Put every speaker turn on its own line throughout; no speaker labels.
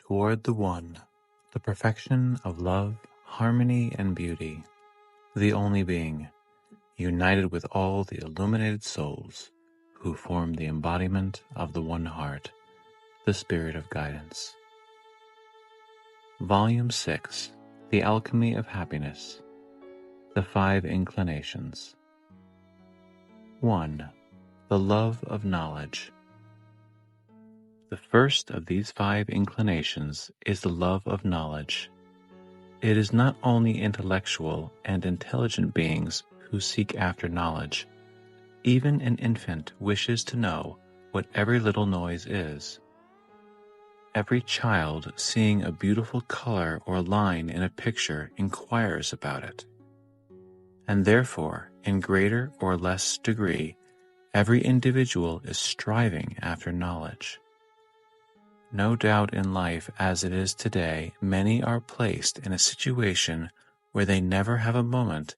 toward the One, the perfection of love, harmony, and beauty, the only being, united with all the illuminated souls who form the embodiment of the One Heart, the Spirit of Guidance. Volume 6, The Alchemy of Happiness, The Five Inclinations. 1. The Love of Knowledge. The first of these five inclinations is the love of knowledge. It is not only intellectual and intelligent beings who seek after knowledge. Even an infant wishes to know what every little noise is. Every child seeing a beautiful color or line in a picture inquires about it. And therefore, in greater or less degree, every individual is striving after knowledge. No doubt in life as it is today, many are placed in a situation where they never have a moment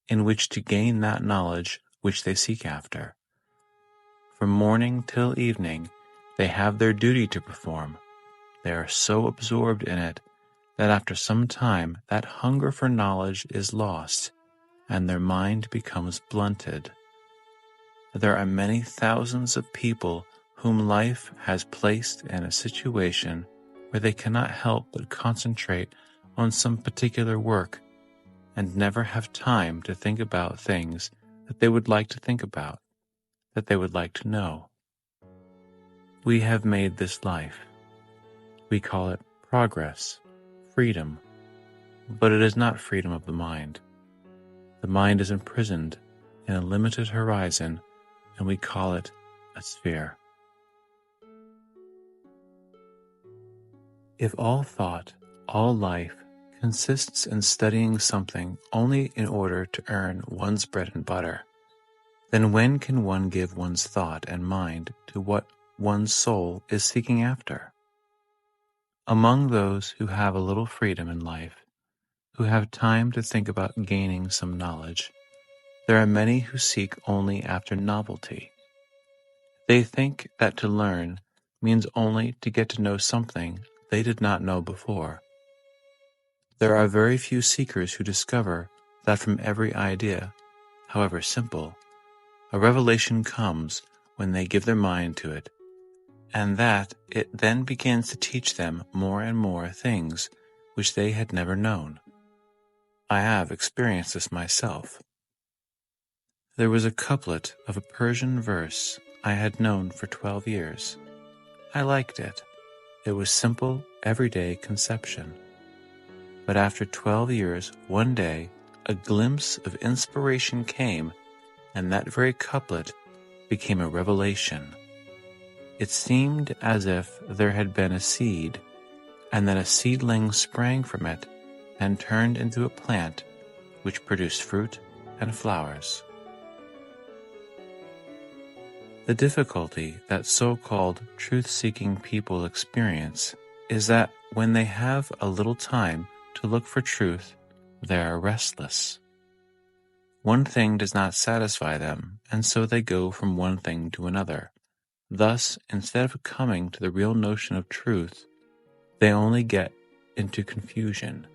in which to gain that knowledge which they seek after. From morning till evening, they have their duty to perform. They are so absorbed in it that after some time that hunger for knowledge is lost, and their mind becomes blunted. There are many thousands of people whom life has placed in a situation where they cannot help but concentrate on some particular work and never have time to think about things that they would like to think about, that they would like to know. We have made this life. We call it progress, freedom, but it is not freedom of the mind. The mind is imprisoned in a limited horizon, and we call it a sphere. If all thought, all life, consists in studying something only in order to earn one's bread and butter, then when can one give one's thought and mind to what one's soul is seeking after? Among those who have a little freedom in life, who have time to think about gaining some knowledge, there are many who seek only after novelty. They think that to learn means only to get to know something they did not know before. There are very few seekers who discover that from every idea, however simple, a revelation comes when they give their mind to it, and that it then begins to teach them more and more things which they had never known. I have experienced this myself. There was a couplet of a Persian verse I had known for 12 years. I liked it. It was simple, everyday conception. But after 12 years, one day, a glimpse of inspiration came, and that very couplet became a revelation. It seemed as if there had been a seed, and that a seedling sprang from it and turned into a plant which produced fruit and flowers. The difficulty that so-called truth-seeking people experience is that when they have a little time to look for truth, they are restless. One thing does not satisfy them, and so they go from one thing to another. Thus, instead of coming to the real notion of truth, they only get into confusion.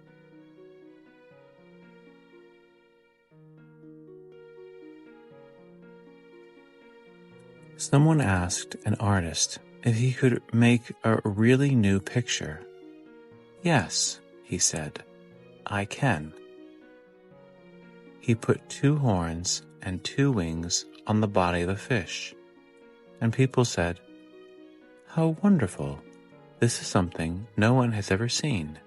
Someone asked an artist if he could make a really new picture. Yes, he said, I can. He put 2 horns and 2 wings on the body of a fish, and people said, how wonderful! This is something no one has ever seen.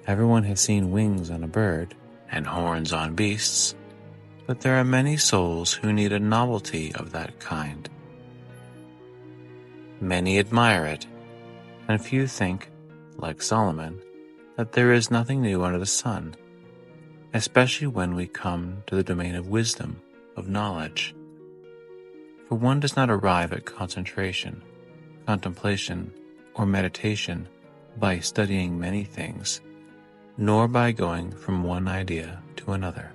Everyone has seen wings on a bird and horns on beasts, but there are many souls who need a novelty of that kind. Many admire it, and few think, like Solomon, that there is nothing new under the sun, especially when we come to the domain of wisdom, of knowledge. For one does not arrive at concentration, contemplation, or meditation by studying many things, nor by going from one idea to another.